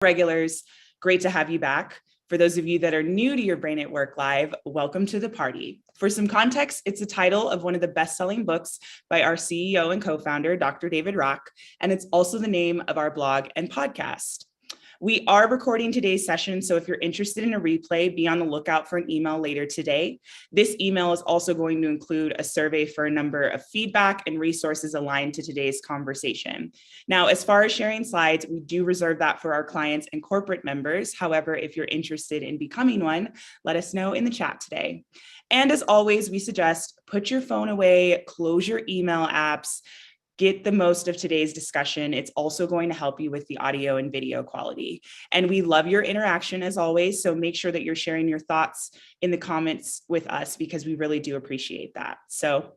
Regulars, great to have you back. For those of you that are new to Your Brain at Work Live, welcome to the party. For some context, it's the title of one of the best-selling books by our CEO and co-founder, Dr. David Rock, and it's also the name of our blog and podcast. We are recording today's session, so if you're interested in a replay, be on the lookout for an email later today. This email is also going to include a survey for a number of feedback and resources aligned to today's conversation. Now, as far as sharing slides, we do reserve that for our clients and corporate members. However, if you're interested in becoming one, let us know in the chat today. And as always, we suggest put your phone away, close your email apps, get the most of today's discussion. It's also going to help you with the audio and video quality. And we love your interaction as always. So make sure that you're sharing your thoughts in the comments with us because we really do appreciate that. So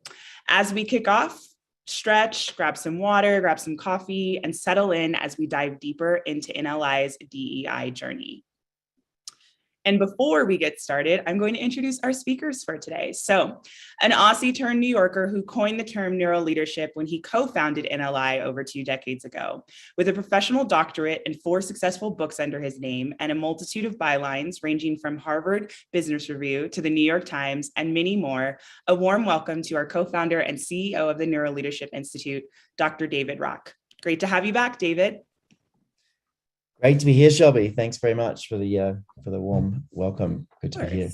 as we kick off, stretch, grab some water, grab some coffee, and settle in as we dive deeper into NLI's DEI journey. And before we get started, I'm going to introduce our speakers for today. So an Aussie turned New Yorker who coined the term neuroleadership when he co-founded NLI over 2 decades ago. With a professional doctorate and 4 successful books under his name and a multitude of bylines ranging from Harvard Business Review to the New York Times and many more, a warm welcome to our co-founder and CEO of the Neuroleadership Institute, Dr. David Rock. Great to have you back, David. Great to be here, Shelby. Thanks very much for the warm welcome. Good to be here.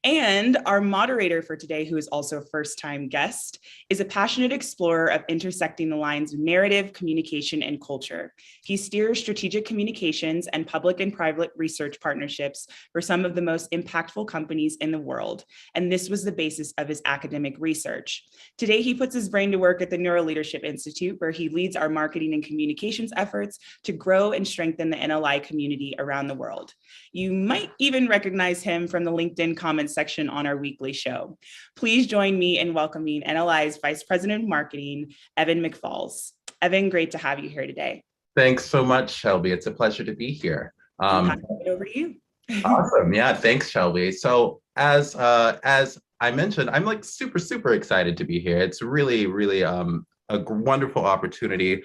And our moderator for today, who is also a first-time guest, is a passionate explorer of intersecting the lines of narrative, communication, and culture. He steers strategic communications and public and private research partnerships for some of the most impactful companies in the world. And this was the basis of his academic research. Today, he puts his brain to work at the Neuroleadership Institute, where he leads our marketing and communications efforts to grow and strengthen the NLI community around the world. You might even recognize him from the LinkedIn comments section on our weekly show. Please join me in welcoming NLI's Vice President of Marketing, Evan McFalls. Evan, great to have you here today. Thanks so much, Shelby. It's a pleasure to be here. Over to you. Awesome. Yeah, thanks, Shelby. So as I mentioned, I'm like super excited to be here. It's really a wonderful opportunity.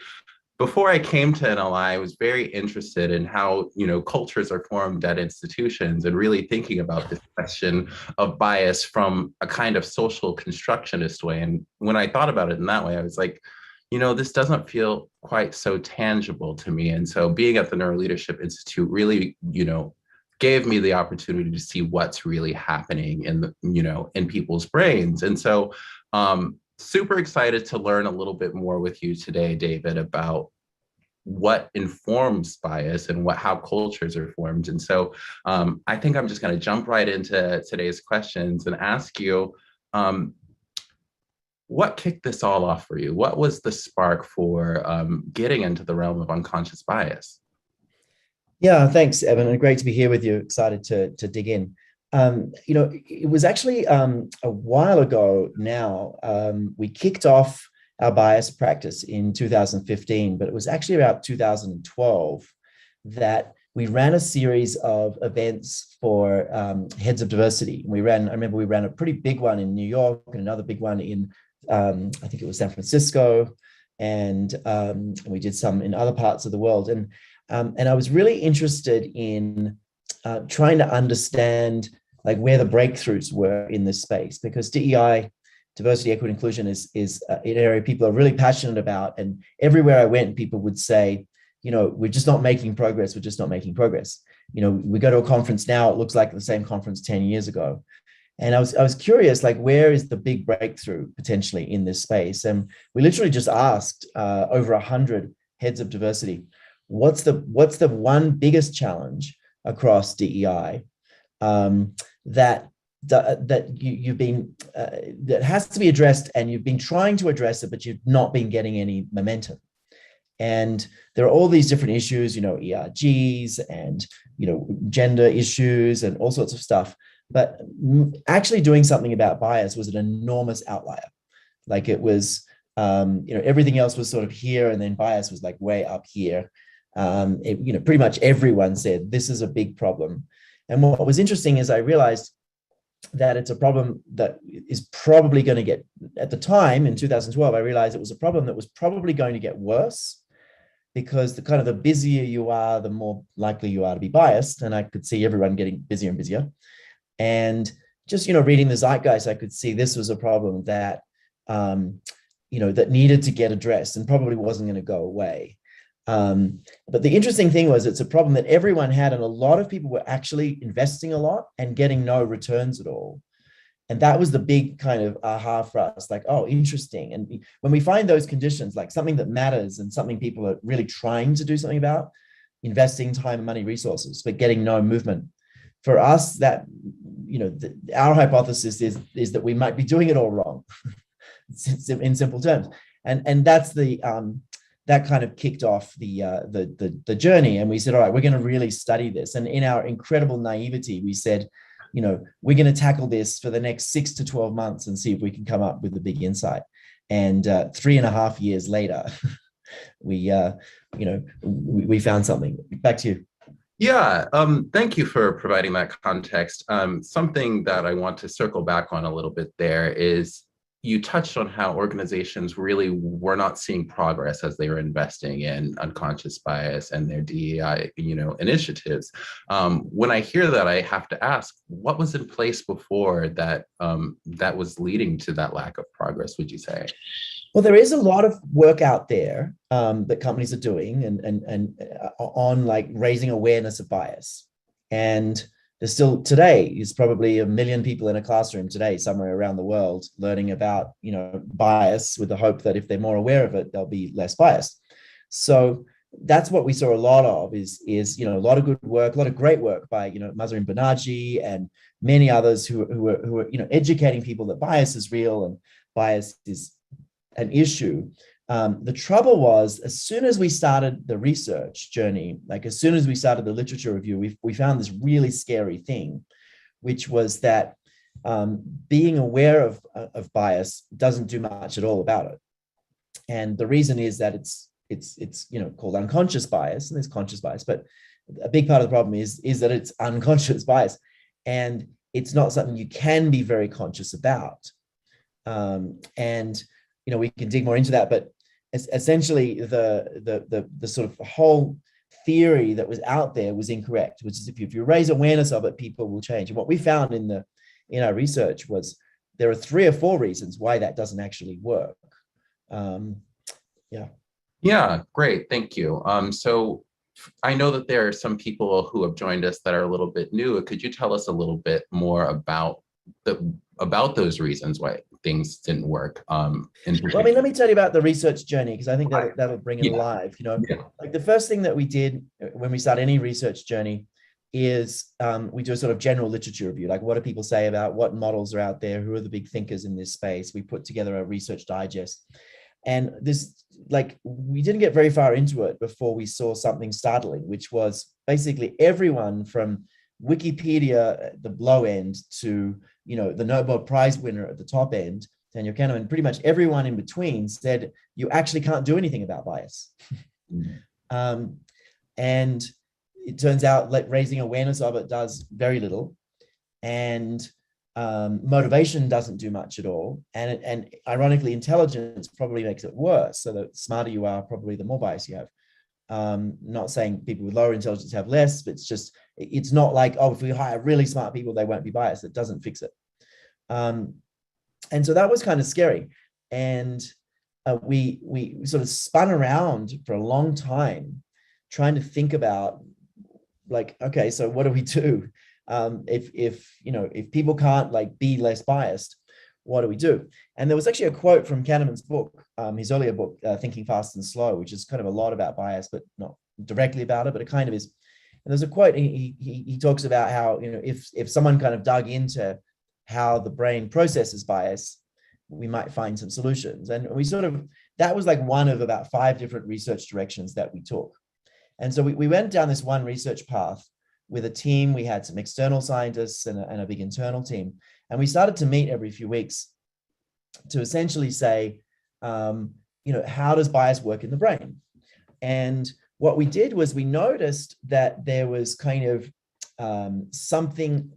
Before I came to NLI, I was very interested in how, cultures are formed at institutions and really thinking about this question of bias from a kind of social constructionist way. And when I thought about it in that way, I was like, this doesn't feel quite so tangible to me. And so being at the Neuroleadership Institute really, gave me the opportunity to see what's really happening in people's brains. And so super excited to learn a little bit more with you today, David, about what informs bias and how cultures are formed. And so I think I'm just going to jump right into today's questions and ask you, what kicked this all off for you? What was the spark for getting into the realm of unconscious bias? Yeah, thanks, Evan, and great to be here with you. Excited to dig in. It was actually a while ago now, we kicked off our bias practice in 2015, but it was actually about 2012 that we ran a series of events for heads of diversity. I remember we ran a pretty big one in New York and another big one in, I think it was San Francisco, and we did some in other parts of the world. And I was really interested in trying to understand like where the breakthroughs were in this space, because DEI, diversity, equity, inclusion is an area people are really passionate about. And everywhere I went, people would say, we're just not making progress. We're just not making progress. We go to a conference now, it looks like the same conference 10 years ago. And I was curious, like, where is the big breakthrough potentially in this space? And we literally just asked over 100 heads of diversity, what's the one biggest challenge across DEI that you've been that has to be addressed, and you've been trying to address it, but you've not been getting any momentum. And there are all these different issues, ERGs and gender issues and all sorts of stuff. But actually doing something about bias was an enormous outlier. Like it was, everything else was sort of here, and then bias was like way up here. Pretty much everyone said this is a big problem. And what was interesting is I realized that it's a problem that is probably going to get, at the time in 2012, I realized it was a problem that was probably going to get worse because the busier you are, the more likely you are to be biased. And I could see everyone getting busier and busier. And just, reading the zeitgeist, I could see this was a problem that, that needed to get addressed and probably wasn't going to go away. But the interesting thing was it's a problem that everyone had, and a lot of people were actually investing a lot and getting no returns at all. And that was the big kind of aha for us, like, oh, interesting. And when we find those conditions, like something that matters and something people are really trying to do something about, investing time, money, resources, but getting no movement. For us, that, our hypothesis is that we might be doing it all wrong, in simple terms. And that's that kind of kicked off the journey. And we said, all right, we're going to really study this. And in our incredible naivety, we said, we're going to tackle this for the next 6 to 12 months and see if we can come up with a big insight. And 3.5 years later, we found something. Back to you. Yeah, thank you for providing that context. Something that I want to circle back on a little bit there is you touched on how organizations really were not seeing progress as they were investing in unconscious bias and their DEI, initiatives. When I hear that, I have to ask, what was in place before that that was leading to that lack of progress, would you say? Well, there is a lot of work out there that companies are doing and on like raising awareness of bias. And there's still today is probably 1 million people in a classroom today somewhere around the world learning about, bias with the hope that if they're more aware of it, they'll be less biased. So that's what we saw a lot of is a lot of good work, a lot of great work by, Mahzarin Banaji and many others who are educating people that bias is real and bias is an issue. The trouble was, as soon as we started the research journey, like as soon as we started the literature review, we found this really scary thing, which was that being aware of bias doesn't do much at all about it. And the reason is that it's called unconscious bias, and there's conscious bias, but a big part of the problem is that it's unconscious bias, and it's not something you can be very conscious about. And we can dig more into that, but essentially the sort of whole theory that was out there was incorrect, which is if you raise awareness of it, people will change. And what we found in our research was there are 3 or 4 reasons why that doesn't actually work. Yeah, great, thank you. So I know that there are some people who have joined us that are a little bit new. Could you tell us a little bit more about those reasons why things didn't work? Well, let me tell you about the research journey, because I think that'll bring it alive. Like the first thing that we did when we start any research journey is we do a sort of general literature review, like what do people say about what models are out there, who are the big thinkers in this space. We put together a research digest, and this, like, we didn't get very far into it before we saw something startling, which was basically everyone from Wikipedia at the low end to the Nobel Prize winner at the top end, Daniel Kahneman, pretty much everyone in between said you actually can't do anything about bias. And it turns out like raising awareness of it does very little, and motivation doesn't do much at all. And ironically, intelligence probably makes it worse. So the smarter you are, probably the more bias you have. Not saying people with lower intelligence have less, but it's not like, oh, if we hire really smart people, they won't be biased. It doesn't fix it. And so that was kind of scary. And we sort of spun around for a long time trying to think about, like, okay, so what do we do? If people can't like be less biased, what do we do? And there was actually a quote from Kahneman's book, his earlier book, Thinking Fast and Slow, which is kind of a lot about bias, but not directly about it, but it kind of is. And there's a quote, he talks about how, if someone kind of dug into how the brain processes bias, we might find some solutions. And that was like one of about 5 different research directions that we took. And so we went down this one research path with a team. We had some external scientists and a big internal team. And we started to meet every few weeks to essentially say, how does bias work in the brain? And what we did was we noticed that there was kind of something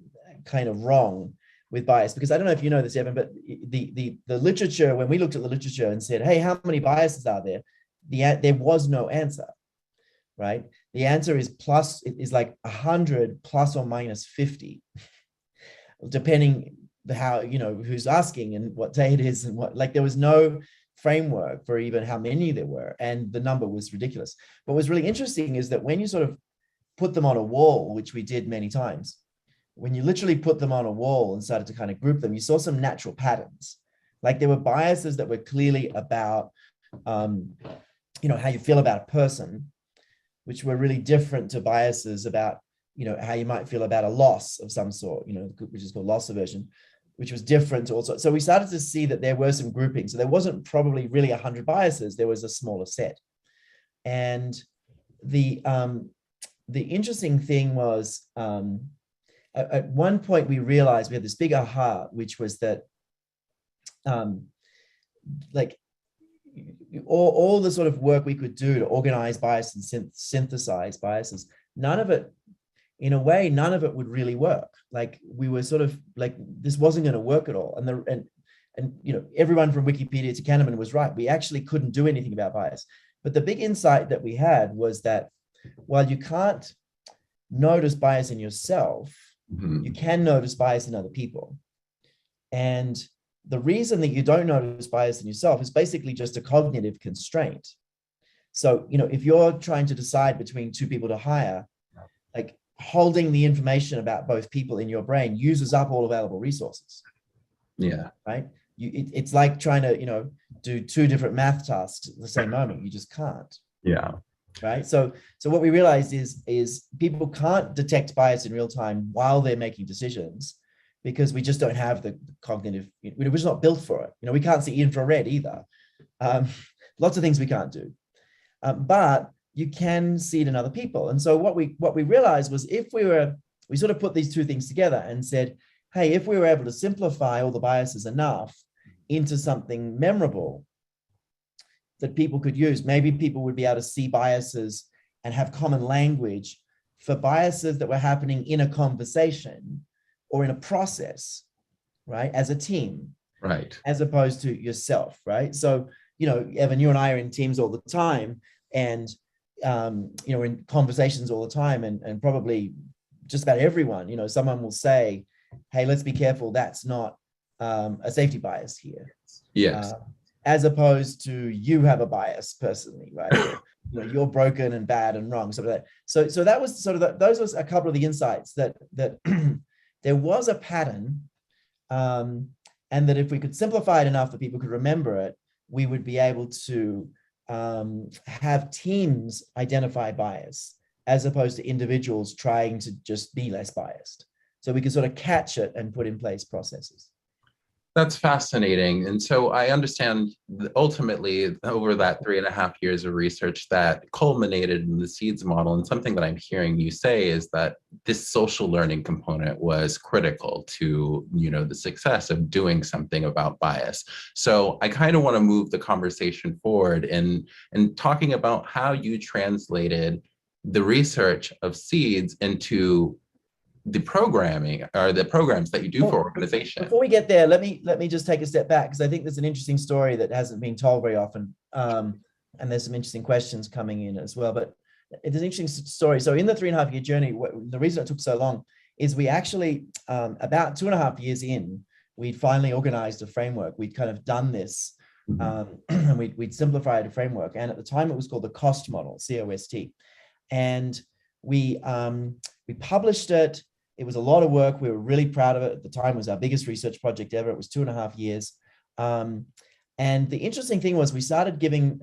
kind of wrong with bias, because I don't know if you know this, Evan, but the literature, when we looked at the literature and said, hey, how many biases are there? There was no answer. right? The answer is like 100 plus or minus 50, depending how, who's asking and what day it is and what, like there was no framework for even how many there were. And the number was ridiculous. What was really interesting is that when you sort of put them on a wall, which we did many times, when you literally put them on a wall and started to kind of group them, you saw some natural patterns. Like there were biases that were clearly about, how you feel about a person, which were really different to biases about, how you might feel about a loss of some sort, which is called loss aversion, which was different also. So we started to see that there were some groupings. So there wasn't probably really 100 biases. There was a smaller set. And the interesting thing was, at one point we realized we had this big aha, which was that like all the sort of work we could do to organize bias and synthesize biases, none of it would really work. Like we were sort of like, this wasn't going to work at all. And everyone from Wikipedia to Kahneman was right. We actually couldn't do anything about bias. But the big insight that we had was that while you can't notice bias in yourself, you can notice bias in other people. And the reason that you don't notice bias in yourself is basically just a cognitive constraint. So, if you're trying to decide between two people to hire, like holding the information about both people in your brain uses up all available resources. Yeah. Right. It's like trying to, do two different math tasks at the same moment. You just can't. Yeah. Right. So what we realized is people can't detect bias in real time while they're making decisions, because we just don't have the cognitive, we're just not built for it. We can't see infrared either. Lots of things we can't do, but you can see it in other people. And so what we realized was, if we sort of put these two things together and said, hey, if we were able to simplify all the biases enough into something memorable that people could use, maybe people would be able to see biases and have common language for biases that were happening in a conversation or in a process, right? As a team, right? As opposed to yourself, right? So, Evan, you and I are in teams all the time, and, in conversations all the time, and probably just about everyone, someone will say, hey, let's be careful, that's not a safety bias here. Yes. As opposed to you have a bias personally, right? Or, you're broken and bad and wrong, something like that. So that was sort of those was a couple of the insights that there was a pattern, and that if we could simplify it enough that people could remember it, we would be able to have teams identify bias as opposed to individuals trying to just be less biased. So we could sort of catch it and put in place processes. That's fascinating. And so I understand ultimately over that 3.5 years of research that culminated in the SEEDS model. And something that I'm hearing you say is that this social learning component was critical to, the success of doing something about bias. So I kind of want to move the conversation forward and talking about how you translated the research of SEEDS into the programming or the programs that you do for organizations. Before we get there, let me just take a step back, because I think there's an interesting story that hasn't been told very often, and there's some interesting questions coming in as well. But it's an interesting story. So in the 3.5 year journey, the reason it took so long is we actually, about 2.5 years in, we'd finally organized a framework. We'd kind of done this, and we'd simplified a framework. And at the time, it was called the COST model, COST, and we published it. It was a lot of work. We were really proud of it. At the time, it was our biggest research project ever. It was 2.5 years. And the interesting thing was we started giving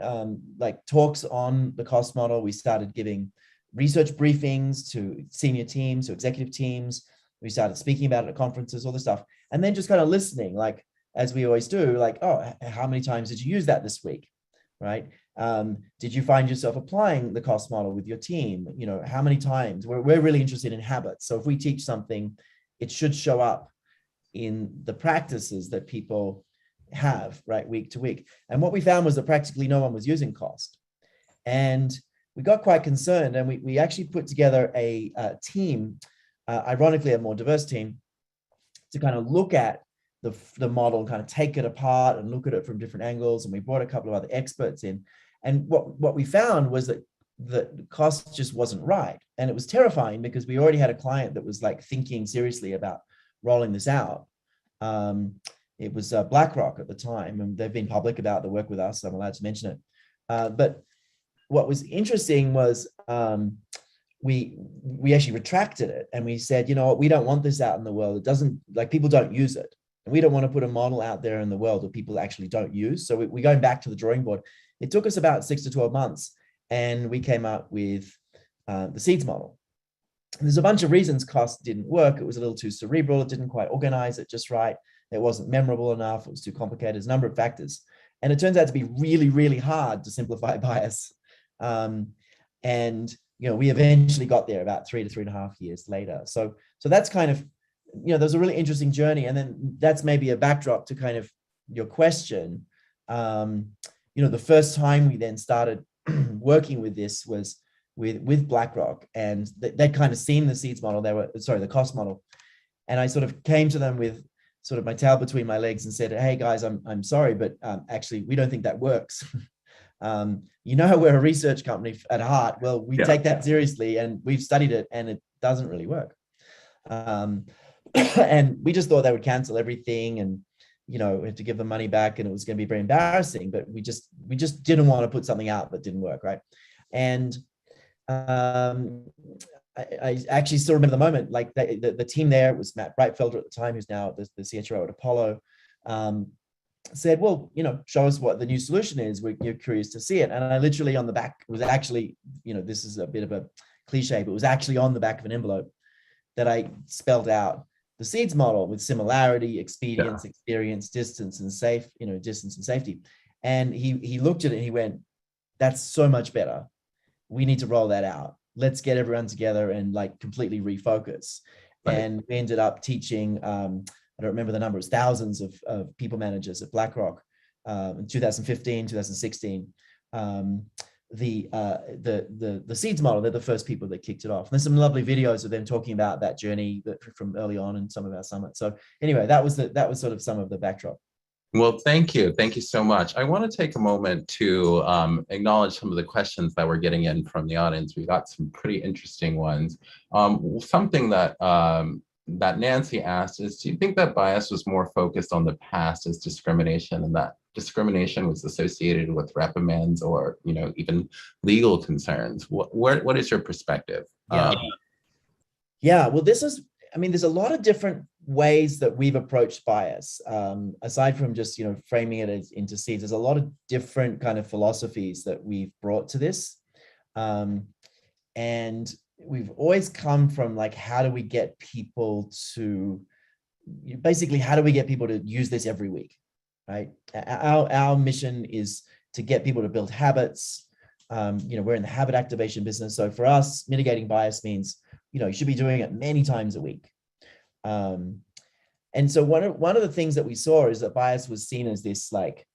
like talks on the cost model. We started giving research briefings to senior teams, to executive teams. We started speaking about it at conferences, all this stuff. And then just kind of listening, like, as we always do, like, oh, how many times did you use that this week, right? Did you find yourself applying the cost model with your team? How many times? We're really interested in habits. So if we teach something, it should show up in the practices that people have, right, week to week. And what we found was that practically no one was using cost. And we got quite concerned, and we actually put together a team, ironically a more diverse team, to kind of look at the model and kind of take it apart and look at it from different angles. And we brought a couple of other experts in. And what we found was that the cost just wasn't right. And it was terrifying because we already had a client that was like thinking seriously about rolling this out. It was BlackRock at the time, and they've been public about the work with us, so I'm allowed to mention it. But what was interesting was we actually retracted it, and we said, you know what, we don't want this out in the world. It doesn't, like, people don't use it. And we don't want to put a model out there in the world that people actually don't use. So we're going back to the drawing board. It took us about 6 to 12 months, and we came up with the seeds model. And there's a bunch of reasons cost didn't work. It was a little too cerebral. It didn't quite organize it just right. It wasn't memorable enough. It was too complicated. There's a number of factors. And it turns out to be really, really hard to simplify bias. And we eventually got there about 3 to 3.5 years later. So that's kind of, there's a really interesting journey. And then that's maybe a backdrop to kind of your question. The first time we then started working with this was with BlackRock, and they'd kind of seen the seeds model. The cost model. And I sort of came to them with sort of my tail between my legs and said, hey guys, I'm sorry, but actually we don't think that works. We're a research company at heart. Well, we take that seriously, and we've studied it, and it doesn't really work. And we just thought they would cancel everything, and we had to give them money back, and it was going to be very embarrassing. But we just didn't want to put something out that didn't work, right? And I actually still remember the moment, like the team there, it was Matt Breitfelder at the time, who's now the CHRO at Apollo, said, well, show us what the new solution is. You're curious to see it. And I literally on the back, it was actually, this is a bit of a cliche, but it was actually on the back of an envelope that I spelled out the seeds model with similarity, expedience, experience, distance, and safety. And he looked at it and he went, that's so much better. We need to roll that out. Let's get everyone together and like completely refocus. Right. And we ended up teaching, I don't remember the number, it was thousands of people managers at BlackRock in 2015, 2016. The seeds model, they're the first people that kicked it off. And there's some lovely videos of them talking about that journey from early on in some of our summits. So anyway, that was sort of some of the backdrop. Well, thank you. Thank you so much. I want to take a moment to acknowledge some of the questions that we're getting in from the audience. We got some pretty interesting ones. Something that Nancy asked is, do you think that bias was more focused on the past as discrimination, and that discrimination was associated with reprimands or, even legal concerns? What is your perspective? Well, there's a lot of different ways that we've approached bias. Aside from just, framing it into seeds, there's a lot of different kind of philosophies that we've brought to this. And we've always come from like, how do we get people to use this every week, right? Our mission is to get people to build habits. We're in the habit activation business. So for us, mitigating bias means, you should be doing it many times a week. And so one of the things that we saw is that bias was seen as this like,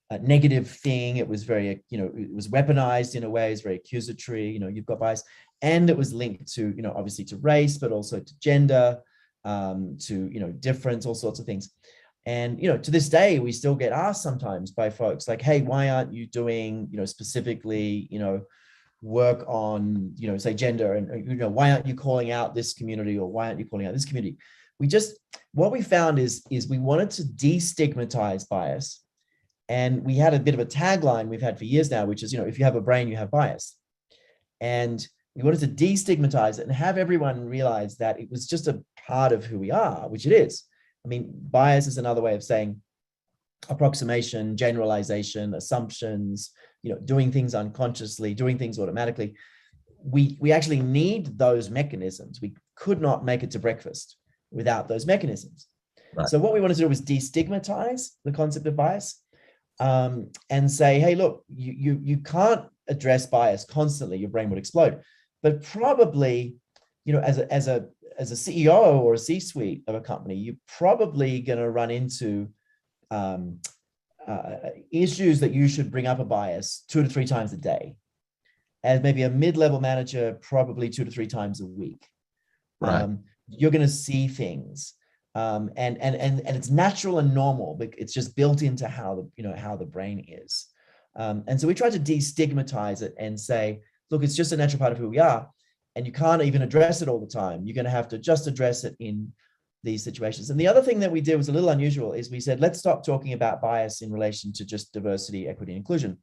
a negative thing. It was very, it was weaponized in a way. It's very accusatory. You've got bias, and it was linked to, obviously to race, but also to gender, to, difference, all sorts of things. And, to this day, we still get asked sometimes by folks like, hey, why aren't you doing, specifically, work on, say gender, and, why aren't you calling out this community, or why aren't you calling out this community? What we found is we wanted to destigmatize bias. And we had a bit of a tagline we've had for years now, which is, if you have a brain, you have bias. And we wanted to destigmatize it and have everyone realize that it was just a part of who we are, which it is. I mean, bias is another way of saying approximation, generalization, assumptions, doing things unconsciously, doing things automatically. We actually need those mechanisms. We could not make it to breakfast without those mechanisms. Right. So what we wanted to do was destigmatize the concept of bias. And say, hey, look, you can't address bias constantly, your brain would explode. But probably, as a CEO or a C-suite of a company, you're probably going to run into issues that you should bring up a bias 2 to 3 times a day. As maybe a mid-level manager, probably 2 to 3 times a week. Right. You're going to see things. And it's natural and normal, but it's just built into how the brain is. And so we tried to destigmatize it and say, look, it's just a natural part of who we are. And you can't even address it all the time. You're going to have to just address it in these situations. And the other thing that we did was a little unusual is we said, let's stop talking about bias in relation to just diversity, equity, and inclusion.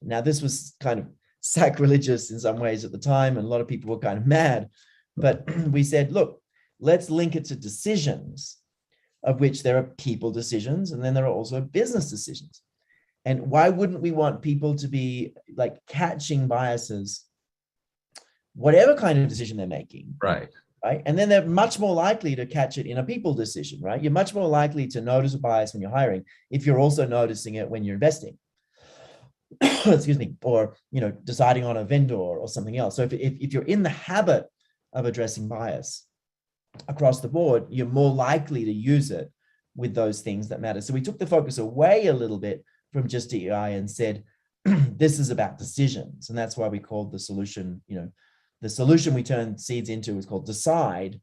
Now, this was kind of sacrilegious in some ways at the time, and a lot of people were kind of mad. But we said, look, let's link it to decisions, of which there are people decisions, and then there are also business decisions. And why wouldn't we want people to be like catching biases, whatever kind of decision they're making? Right. Right. And then they're much more likely to catch it in a people decision, right? You're much more likely to notice a bias when you're hiring if you're also noticing it when you're investing. Excuse me, or deciding on a vendor or something else. So if you're in the habit of addressing bias across the board, you're more likely to use it with those things that matter. So we took the focus away a little bit from just DEI and said, this is about decisions. And that's why we called the solution, the solution we turned seeds into was called Decide,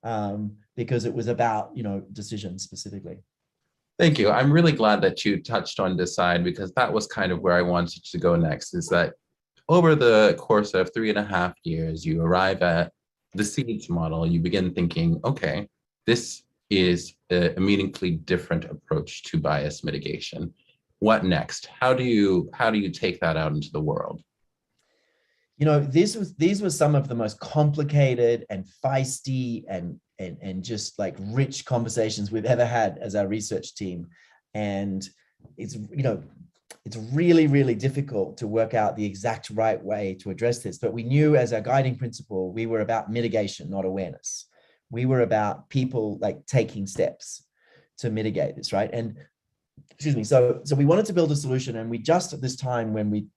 because it was about, decisions specifically. Thank you. I'm really glad that you touched on Decide, because that was kind of where I wanted to go next, is that over the course of 3.5 years, you arrive at the seeds model. You begin thinking, okay, this is a meaningfully different approach to bias mitigation. What next? How do you take that out into the world? These were some of the most complicated and feisty and just like rich conversations we've ever had as our research team. And it's really, really difficult to work out the exact right way to address this. But we knew as our guiding principle, we were about mitigation, not awareness. We were about people like taking steps to mitigate this, right? And excuse me. So we wanted to build a solution, and we just at this time when we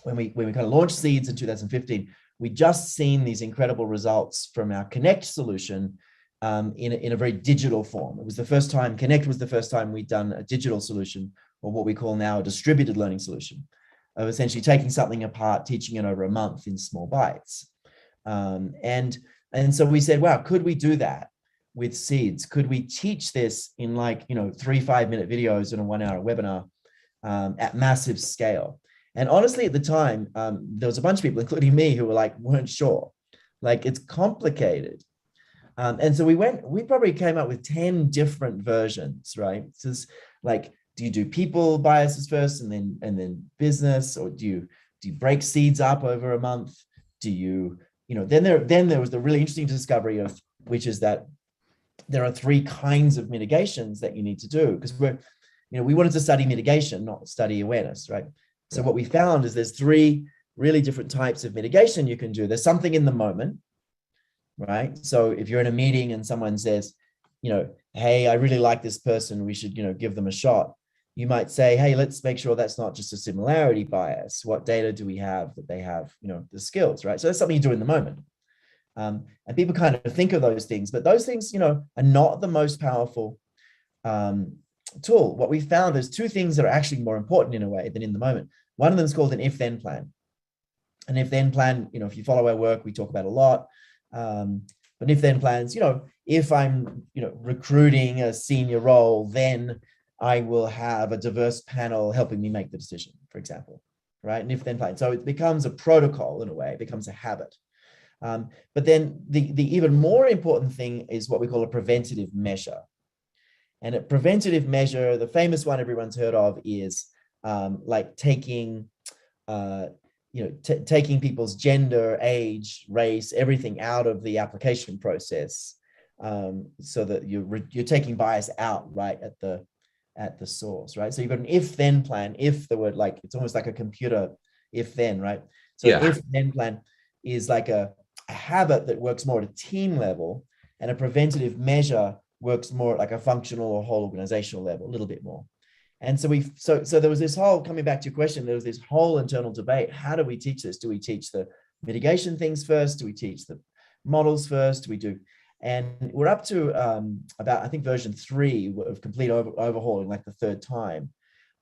kind of launched Seeds in 2015, we just seen these incredible results from our Connect solution in a very digital form. It was the first time, Connect was the first time we'd done a digital solution, or what we call now a distributed learning solution, of essentially taking something apart, teaching it over a month in small bites. And so we said, wow, could we do that with Seeds? Could we teach this in 3 5-minute videos in a 1-hour webinar at massive scale? And honestly, at the time, there was a bunch of people, including me, who weren't sure. It's complicated. And so we probably came up with 10 different versions, right? So it's do you do people biases first and then business, or do you break Seeds up over a month? Do you, then there was the really interesting discovery of, which is that there are 3 kinds of mitigations that you need to do, because we wanted to study mitigation, not study awareness, right? So what we found is there's 3 really different types of mitigation you can do. There's something in the moment, right? So if you're in a meeting and someone says, hey, I really like this person, we should, give them a shot. You might say, hey, let's make sure that's not just a similarity bias. What data do we have that they have, the skills, right? So that's something you do in the moment. And people kind of think of those things, but those things, are not the most powerful tool. What we found is 2 things that are actually more important in a way than in the moment. One of them is called an if-then plan. An if-then plan, if you follow our work, we talk about a lot. But if-then plans, if I'm, recruiting a senior role, then I will have a diverse panel helping me make the decision, for example, right? An if-then plan. So it becomes a protocol in a way, it becomes a habit. But then the even more important thing is what we call a preventative measure. And a preventative measure, the famous one everyone's heard of is taking, taking people's gender, age, race, everything out of the application process, so that you're taking bias out right at the source, right? So you've got an if-then plan. If the word it's almost like a computer if-then, right? So if-then plan is like a habit that works more at a team level, and a preventative measure works more like a functional or whole organizational level, a little bit more. And so so there was this whole, coming back to your question, there was this whole internal debate. How do we teach this? Do we teach the mitigation things first? Do we teach the models first? Do we do? And we're up to about, I think, version 3 of complete overhauling, the 3rd time.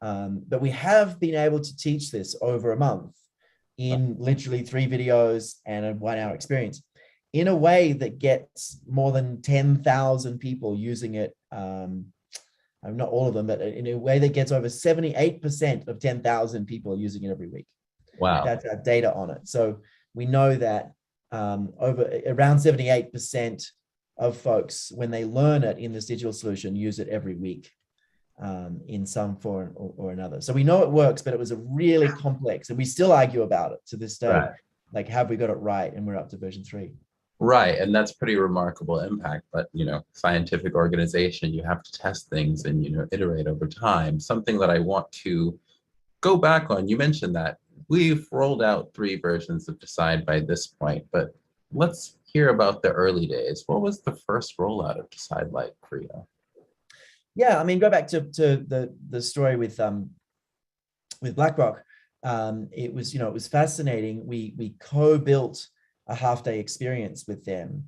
But we have been able to teach this over a month in literally 3 videos and a 1-hour experience, in a way that gets more than 10,000 people using it not all of them, but in a way that gets over 78% of 10,000 people using it every week. Wow. That's our data on it. So we know that over around 78% of folks, when they learn it in this digital solution, use it every week in some form or another. So we know it works, but it was a really complex, and we still argue about it to this day. Right. Like, have we got it right? And we're up to version 3. Right, and that's pretty remarkable impact. But scientific organization, you have to test things and iterate over time. Something that I want to go back on. You mentioned that we've rolled out 3 versions of Decide by this point, but let's hear about the early days. What was the first rollout of Decide like for you? Yeah, I mean, go back to the story with BlackRock. It was fascinating. We co-built a half-day experience with them.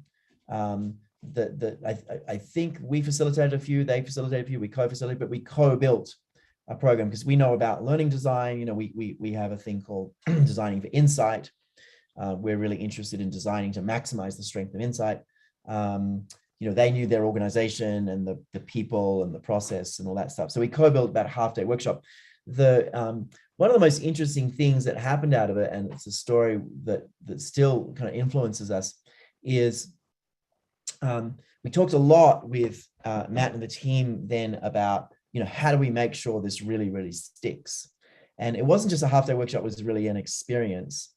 I think we facilitated a few, they facilitated a few, we co-facilitated, but we co-built a program because we know about learning design. We have a thing called designing for insight. We're really interested in designing to maximize the strength of insight. They knew their organization and the people and the process and all that stuff. So we co-built about a half-day workshop. One of the most interesting things that happened out of it, and it's a story that still kind of influences us, is we talked a lot with Matt and the team then about, how do we make sure this really, really sticks? And it wasn't just a half-day workshop, it was really an experience.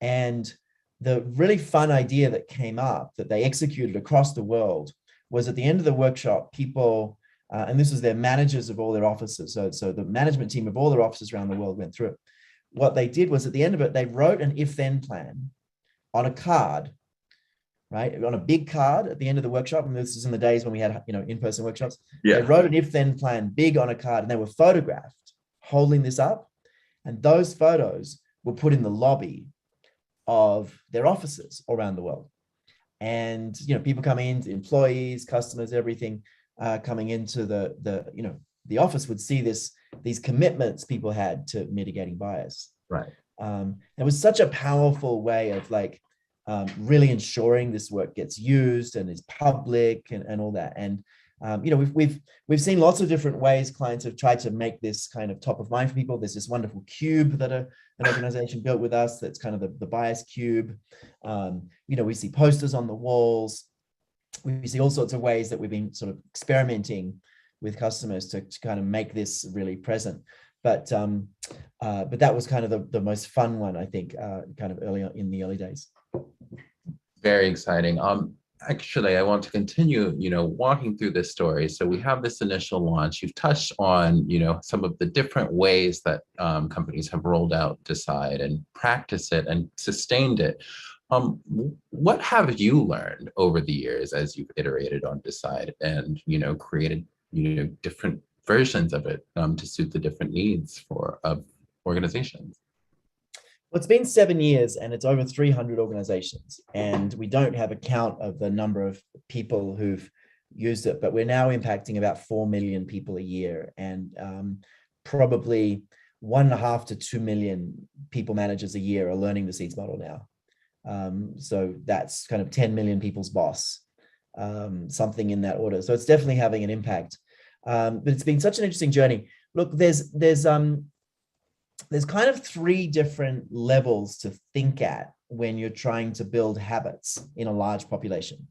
And the really fun idea that came up that they executed across the world was at the end of the workshop, people, and this was their managers of all their offices. So the management team of all their offices around the world went through it. What they did was at the end of it, they wrote an if-then plan on a card, right? On a big card at the end of the workshop. And this is in the days when we had, in-person workshops. Yeah. They wrote an if-then plan big on a card, and they were photographed holding this up. And those photos were put in the lobby of their offices around the world. And, people coming in, employees, customers, everything coming into the office would see these commitments people had to mitigating bias. Right. It was such a powerful way of really ensuring this work gets used and is public and all that. And we've seen lots of different ways clients have tried to make this kind of top of mind for people. There's this wonderful cube that an organization built with us that's kind of the bias cube. We see posters on the walls. We see all sorts of ways that we've been sort of experimenting with customers to kind of make this really present. But that was kind of the most fun one, I think, kind of early on in the early days. Very exciting. Actually, I want to continue, walking through this story. So we have this initial launch. You've touched on, some of the different ways that companies have rolled out Decide and practiced it and sustained it. What have you learned over the years as you've iterated on Decide and, created, different versions of it to suit the different needs of organizations? Well, it's been 7 years and it's over 300 organizations, and we don't have a count of the number of people who've used it, but we're now impacting about 4 million people a year, and probably 1.5 to 2 million people managers a year are learning the Seeds model now. So that's kind of 10 million people's boss, something in that order. So it's definitely having an impact. But it's been such an interesting journey. Look, there's kind of 3 different levels to think at when you're trying to build habits in a large population.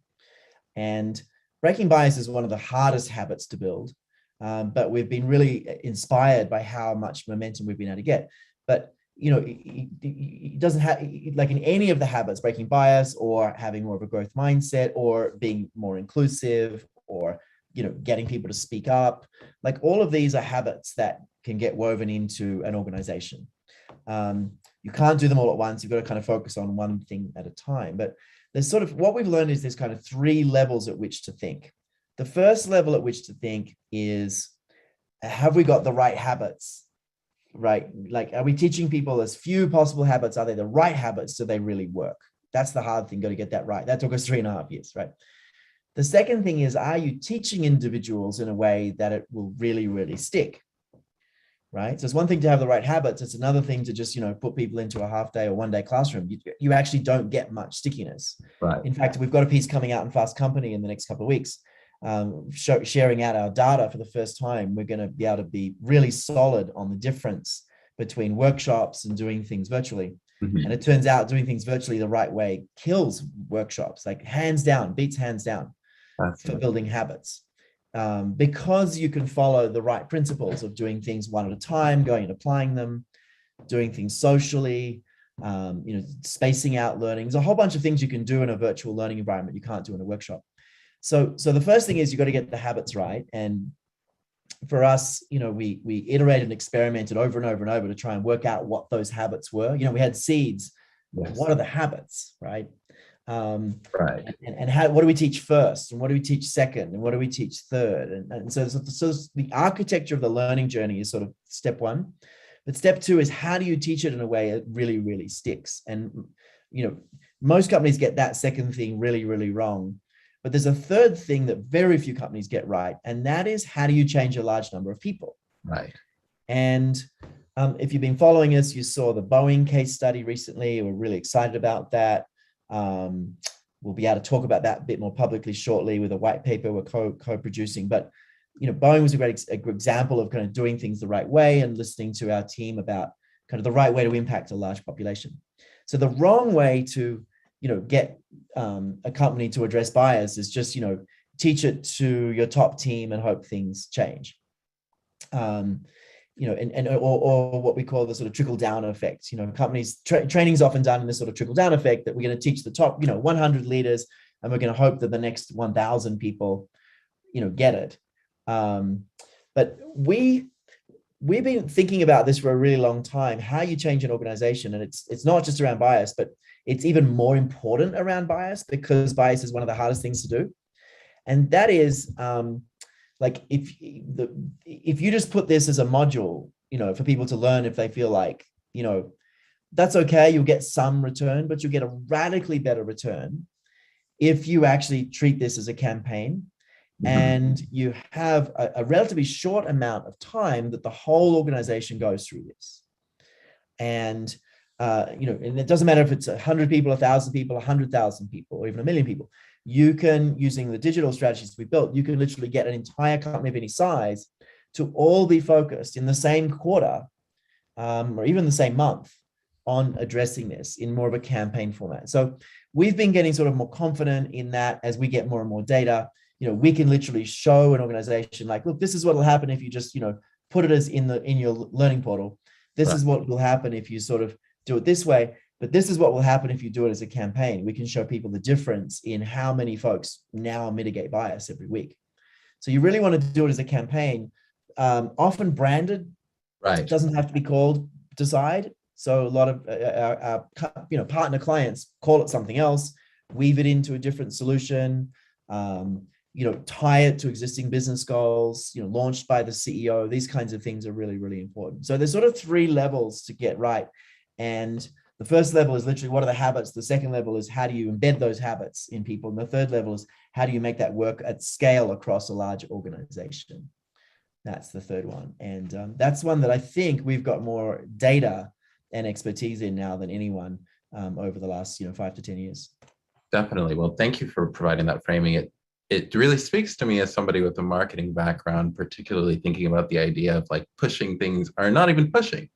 And breaking bias is one of the hardest habits to build, but we've been really inspired by how much momentum we've been able to get. But it doesn't have, like in any of the habits, breaking bias or having more of a growth mindset or being more inclusive or getting people to speak up, like all of these are habits that can get woven into an organization. You can't do them all at once. You've got to kind of focus on one thing at a time. But there's sort of, what we've learned is there's kind of 3 levels at which to think. The first level at which to think is, have we got the right habits, right? Like, are we teaching people as few possible habits? Are they the right habits? Do they really work? That's the hard thing. Got to get that right. That took us 3.5 years, right? The second thing is, are you teaching individuals in a way that it will really, really stick, right? So it's one thing to have the right habits. It's another thing to just, put people into a half-day or one-day classroom. You actually don't get much stickiness. Right. In fact, we've got a piece coming out in Fast Company in the next couple of weeks sharing out our data for the first time, we're going to be able to be really solid on the difference between workshops and doing things virtually. Mhm. And it turns out doing things virtually the right way kills workshops, like hands down, beats hands down for building habits. Because you can follow the right principles of doing things one at a time, going and applying them, doing things socially, spacing out learning. There's a whole bunch of things you can do in a virtual learning environment you can't do in a workshop. So the first thing is you got to get the habits right. And for us, we iterated and experimented over and over and over to try and work out what those habits were. We had seeds. Yes. What are the habits, right? Right. And what do we teach first? And what do we teach second? And what do we teach third? And so the architecture of the learning journey is sort of step one. But step two is how do you teach it in a way that really, really sticks? And, most companies get that second thing really, really wrong. But there's a third thing that very few companies get right. And that is how do you change a large number of people? Right. And if you've been following us, you saw the Boeing case study recently. We're really excited about that. We'll be able to talk about that a bit more publicly shortly with a white paper we're co-producing. But Boeing was a great example of kind of doing things the right way and listening to our team about kind of the right way to impact a large population. So the wrong way to get a company to address bias is just teach it to your top team and hope things change. Or what we call the sort of trickle down effect. Companies training is often done in this sort of trickle down effect that we're going to teach the top 100 leaders and we're going to hope that the next 1,000 people get it. But we've been thinking about this for a really long time, how you change an organization. And it's not just around bias, but it's even more important around bias because bias is one of the hardest things to do. And that is like if you just put this as a module, for people to learn if they feel like, that's okay, you'll get some return, but you'll get a radically better return if you actually treat this as a campaign. And you have a relatively short amount of time that the whole organization goes through this. And, and it doesn't matter if it's 100 people, 1,000 people, 100,000 people, or even 1 million people. You can, using the digital strategies we built, you can literally get an entire company of any size to all be focused in the same quarter or even the same month on addressing this in more of a campaign format. So we've been getting sort of more confident in that as we get more and more data. We can literally show an organization like, look, this is what will happen if you just, put it as in your learning portal. This is what will happen if you sort of do it this way. But this is what will happen if you do it as a campaign. We can show people the difference in how many folks now mitigate bias every week. So you really want to do it as a campaign, often branded. Right. It doesn't have to be called Decide. So a lot of our partner clients call it something else, weave it into a different solution, tie it to existing business goals, launched by the CEO. These kinds of things are really, really important. So there's sort of 3 levels to get right. And the first level is literally what are the habits? The second level is how do you embed those habits in people? And the third level is how do you make that work at scale across a large organization? That's the third one. And that's one that I think we've got more data and expertise in now than anyone over the last 5 to 10 years. Definitely. Well, thank you for providing that framing. It really speaks to me as somebody with a marketing background, particularly thinking about the idea of like pushing things, or not even pushing.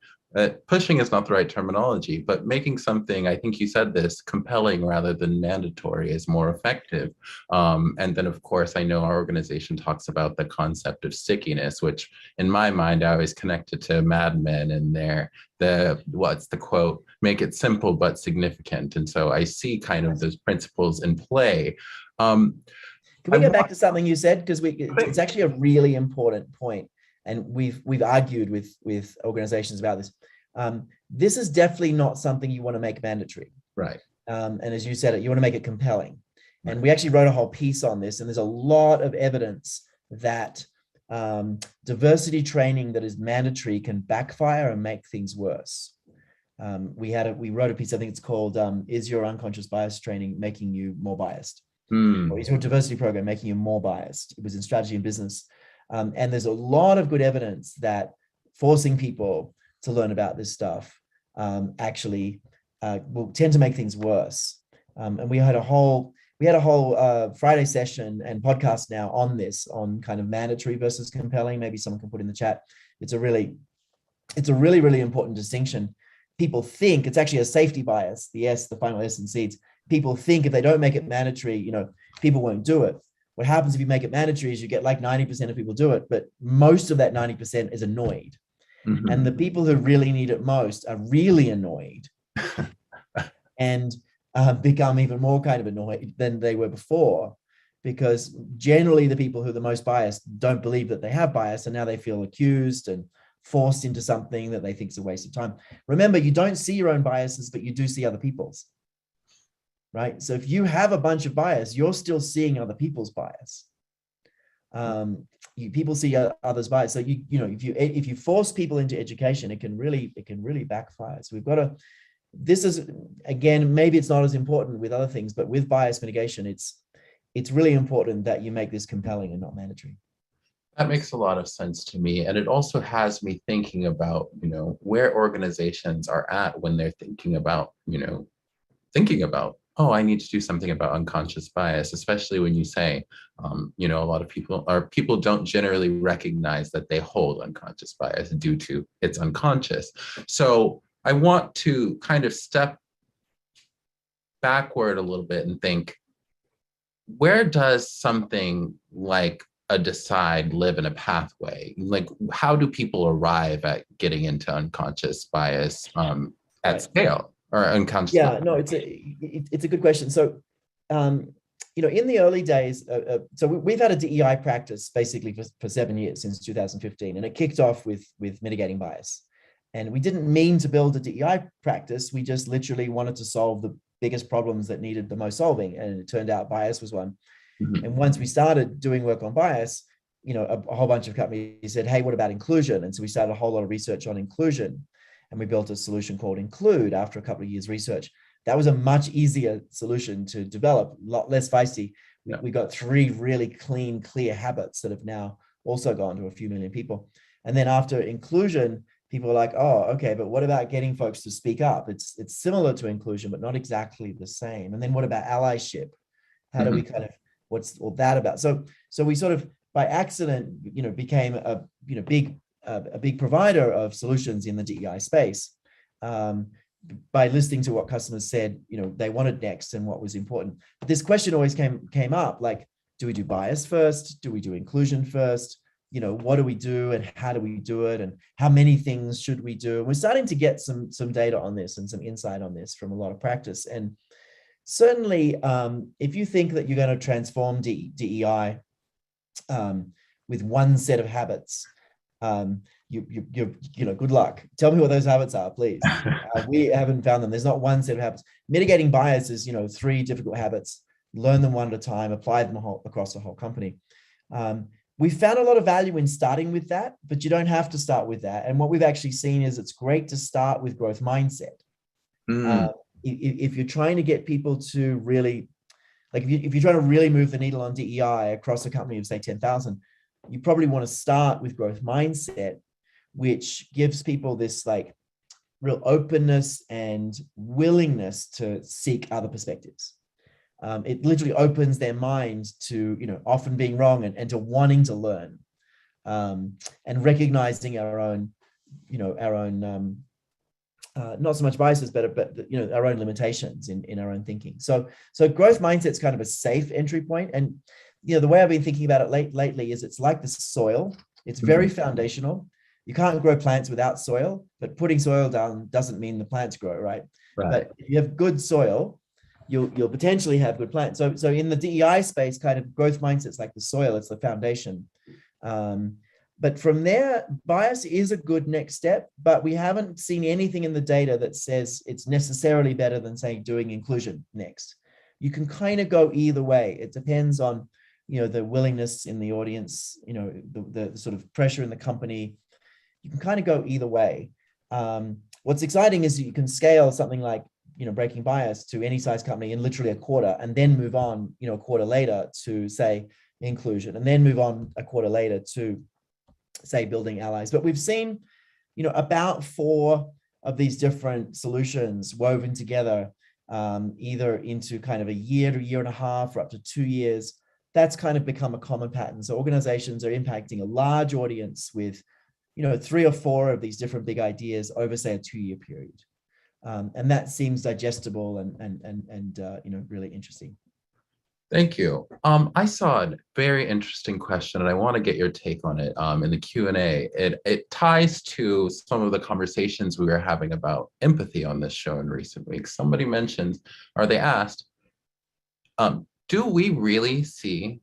Pushing is not the right terminology, but making something, I think you said this, compelling rather than mandatory is more effective. And then, of course, I know our organization talks about the concept of stickiness, which in my mind, I always connect it to Mad Men and what's the quote, make it simple but significant. And so I see kind of those principles in play. Can we go back to something you said? Because it's actually a really important point. And we've argued with organizations about this. This is definitely not something you want to make mandatory. Right. And as you said, you want to make it compelling. And we actually wrote a whole piece on this. And there's a lot of evidence that diversity training that is mandatory can backfire and make things worse. We wrote a piece, I think it's called, Is Your Unconscious Bias Training Making You More Biased? Or is your diversity program making you more biased? It was in Strategy and Business. And there's a lot of good evidence that forcing people to learn about this stuff actually will tend to make things worse. And we had a whole we had a whole Friday session and podcast now on this, on kind of mandatory versus compelling. Maybe someone can put in the chat. It's a really, really important distinction. People think it's actually a safety bias, the S, the final S in seeds. People think if they don't make it mandatory, people won't do it. What happens if you make it mandatory is you get like 90% of people do it, but most of that 90% is annoyed. Mhm. And the people who really need it most are really annoyed and become even more kind of annoyed than they were before, because generally the people who are the most biased don't believe that they have bias, and now they feel accused and forced into something that they think is a waste of time. Remember, you don't see your own biases, but you do see other people's, right? So if you have a bunch of bias, you're still seeing other people's bias. People see others' bias. So if you force people into education, it can really backfire. So we've got to. This is, again, maybe it's not as important with other things, but with bias mitigation, it's really important that you make this compelling and not mandatory. That makes a lot of sense to me. And it also has me thinking about, where organizations are at when they're thinking about, oh, I need to do something about unconscious bias, especially when you say, a lot of people don't generally recognize that they hold unconscious bias due to it's unconscious. So I want to kind of step backward a little bit and think, where does something like a decide live in a pathway? Like, how do people arrive at getting into unconscious bias at scale or unconscious? Yeah, no, it's a good question. So, in the early days, so we've had a DEI practice basically for 7 years, since 2015, and it kicked off with mitigating bias. And we didn't mean to build a DEI practice. We just literally wanted to solve the biggest problems that needed the most solving. And it turned out bias was one. Mm-hmm. And once we started doing work on bias, a whole bunch of companies said, hey, what about inclusion? And so we started a whole lot of research on inclusion. And we built a solution called Include after a couple of years research. That was a much easier solution to develop, a lot less feisty. We got 3 really clean, clear habits that have now also gone to a few million people. And then after inclusion, people are like, oh, okay, but what about getting folks to speak up? It's similar to inclusion, but not exactly the same. And then what about allyship? How do we kind of, what's all that about? So we sort of by accident, became a big provider of solutions in the DEI space by listening to what customers said, they wanted next and what was important. But this question always came up, like, do we do bias first? Do we do inclusion first? What do we do and how do we do it? And how many things should we do? And we're starting to get some data on this and some insight on this from a lot of practice. And certainly, if you think that you're going to transform DEI with one set of habits, good luck. Tell me what those habits are, please. We haven't found them. There's not one set of habits. Mitigating bias is, 3 difficult habits. Learn them one at a time, apply them across the whole company. We found a lot of value in starting with that, but you don't have to start with that. And what we've actually seen is it's great to start with growth mindset. If you're trying to get people to really, like if you're trying to really move the needle on DEI across a company of say 10,000, you probably want to start with growth mindset, which gives people this like real openness and willingness to seek other perspectives. It literally opens their mind to, often being wrong and to wanting to learn, and recognizing our own, not so much biases, but our own limitations in our own thinking. So growth mindset is kind of a safe entry point. And, the way I've been thinking about it lately is it's like the soil. It's very foundational. You can't grow plants without soil, but putting soil down doesn't mean the plants grow, right? But if you have good soil, you'll potentially have good plants. So in the DEI space, kind of growth mindset's like the soil, it's the foundation. But from there, bias is a good next step, but we haven't seen anything in the data that says it's necessarily better than, say, doing inclusion next. You can kind of go either way. It depends on, the willingness in the audience, the sort of pressure in the company. You can kind of go either way. What's exciting is you can scale something like, breaking bias to any size company in literally a quarter, and then move on, a quarter later to say inclusion, and then move on a quarter later to say building allies. But we've seen, about 4 of these different solutions woven together either into kind of a year to year and a half or up to 2 years. That's kind of become a common pattern. So organizations are impacting a large audience with, 3 or 4 of these different big ideas over, say, a 2-year period. And that seems digestible and really interesting. Thank you. I saw a very interesting question, and I want to get your take on it in the Q&A. It ties to some of the conversations we were having about empathy on this show in recent weeks. Somebody mentioned, or they asked, do we really see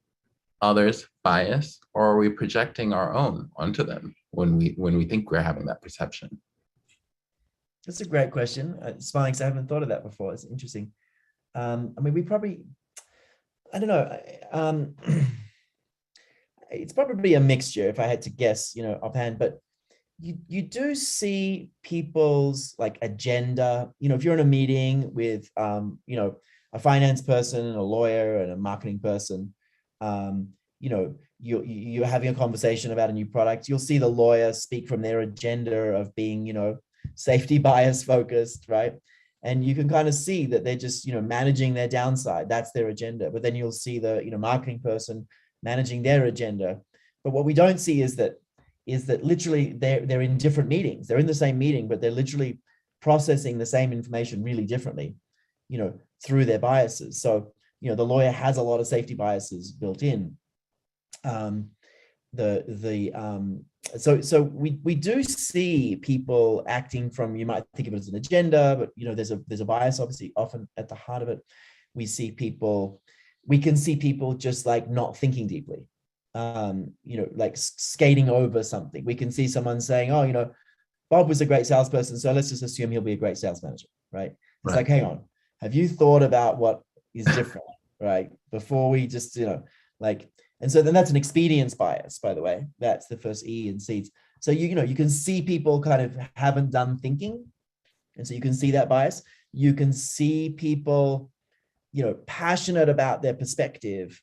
others' bias, or are we projecting our own onto them when we think we're having that perception? That's a great question. Smiling, because I haven't thought of that before. It's interesting. We probably, I don't know. It's probably a mixture, if I had to guess, offhand. But you do see people's like agenda. If you're in a meeting with, a finance person, a lawyer, and a marketing person, you're having a conversation about a new product. You'll see the lawyer speak from their agenda of being, safety bias focused, right? And you can kind of see that they're just, managing their downside. That's their agenda. But then you'll see the, marketing person managing their agenda. But what we don't see is that literally they're in different meetings. They're in the same meeting, but they're literally processing the same information really differently, through their biases. So, the lawyer has a lot of safety biases built in. So we do see people acting from, you might think of it as an agenda, but there's a bias obviously often at the heart of it. We can see people just like not thinking deeply, like skating over something. We can see someone saying, oh, Bob was a great salesperson, so let's just assume he'll be a great sales manager, right? It's like, hang on, have you thought about what is different, right? Before we just, and so then that's an expedience bias, by the way. That's the first E in seeds. So, you can see people kind of haven't done thinking. And so you can see that bias. You can see people, passionate about their perspective.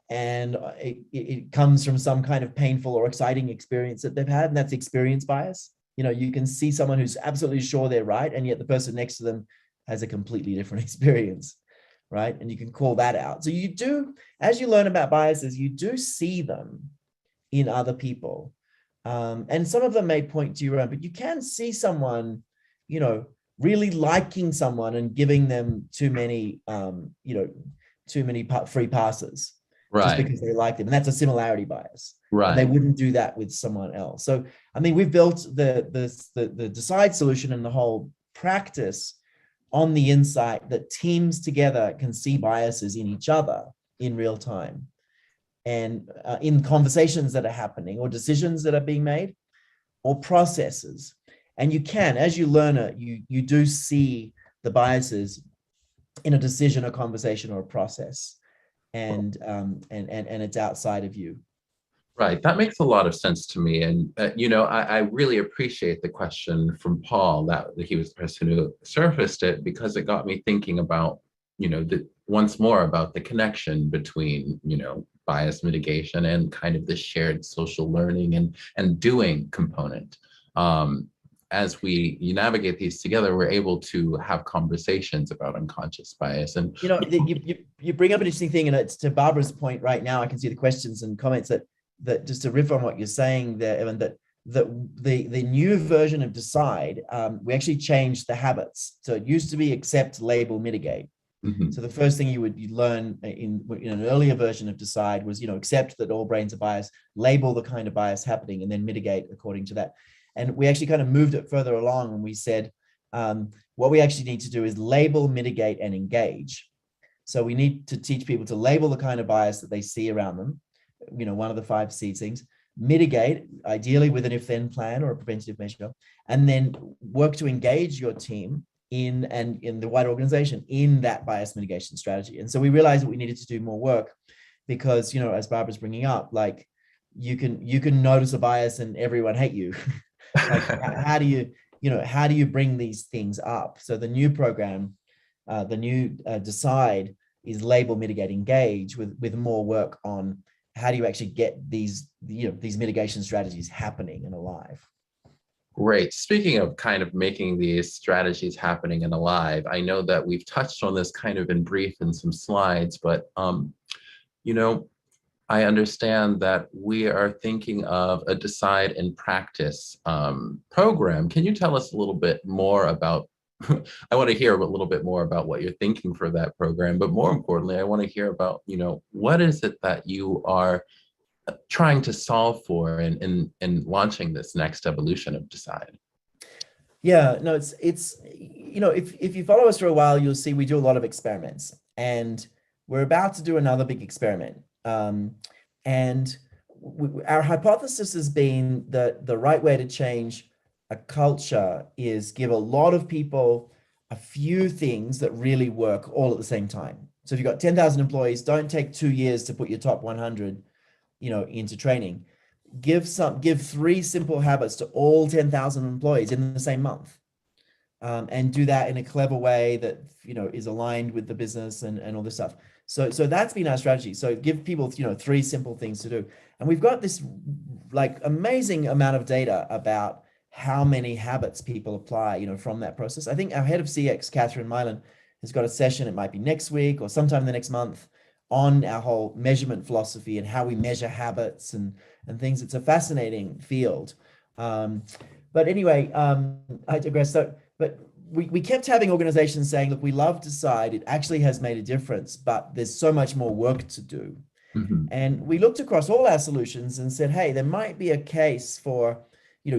And it comes from some kind of painful or exciting experience that they've had. And that's experience bias. You can see someone who's absolutely sure they're right. And yet the person next to them has a completely different experience. Right? And you can call that out. So you do, as you learn about biases, you do see them in other people. And some of them may point to your own, but you can see someone, really liking someone and giving them too many free passes. Right. Just because they like them. And that's a similarity bias. Right. And they wouldn't do that with someone else. So, we've built the Decide solution and the whole practice on the insight that teams together can see biases in each other in real time, and in conversations that are happening, or decisions that are being made, or processes. And you can, as you learn it, you do see the biases in a decision, a conversation, or a process, and it's outside of you. Right. That makes a lot of sense to me. And, I really appreciate the question from Paul, that he was the person who surfaced it, because it got me thinking about, once more about the connection between, bias mitigation and kind of the shared social learning and doing component. As we navigate these together, we're able to have conversations about unconscious bias. And, you bring up an interesting thing, and it's to Barbara's point right now. I can see the questions and comments that just to riff on what you're saying there, Evan, that the new version of Decide, we actually changed the habits. So it used to be accept, label, mitigate. Mm-hmm. So the first thing you learn in an earlier version of Decide was, accept that all brains are biased, label the kind of bias happening, and then mitigate according to that. And we actually kind of moved it further along, and we said, what we actually need to do is label, mitigate, and engage. So we need to teach people to label the kind of bias that they see around them, one of the 5 C things, mitigate, ideally with an if-then plan or a preventative measure, and then work to engage your team in the wider organization in that bias mitigation strategy. And so we realized that we needed to do more work because, as Barbara's bringing up, like you can notice a bias and everyone hate you. Like, how do you bring these things up? So the new program, the new Decide, is label, mitigate, engage, with more work on how do you actually get these mitigation strategies happening and alive. Great. Speaking of kind of making these strategies happening and alive, I know that we've touched on this kind of in brief in some slides, but you know, I understand that we are thinking of a decide and practice program. Can you tell us a little bit more about, I want to hear a little bit more about what you're thinking for that program, but more importantly, I want to hear about, what is it that you are trying to solve for in launching this next evolution of decide? Yeah, no, it's if you follow us for a while, you'll see we do a lot of experiments, and we're about to do another big experiment. And our hypothesis has been that the right way to change a culture is give a lot of people a few things that really work all at the same time. So if you've got 10,000 employees, don't take 2 years to put your top 100, into training. Give 3 simple habits to all 10,000 employees in the same month. And do that in a clever way that is aligned with the business and all this stuff. So that's been our strategy. So give people 3 simple things to do, and we've got this like amazing amount of data about how many habits people apply from that process. I think our head of CX, Catherine Milan, has got a session, it might be next week or sometime in the next month, on our whole measurement philosophy and how we measure habits and things. It's a fascinating field. But anyway, I digress. But we kept having organizations saying, look, we love Decide. It actually has made a difference, but there's so much more work to do. Mm-hmm. And we looked across all our solutions and said, hey, there might be a case for,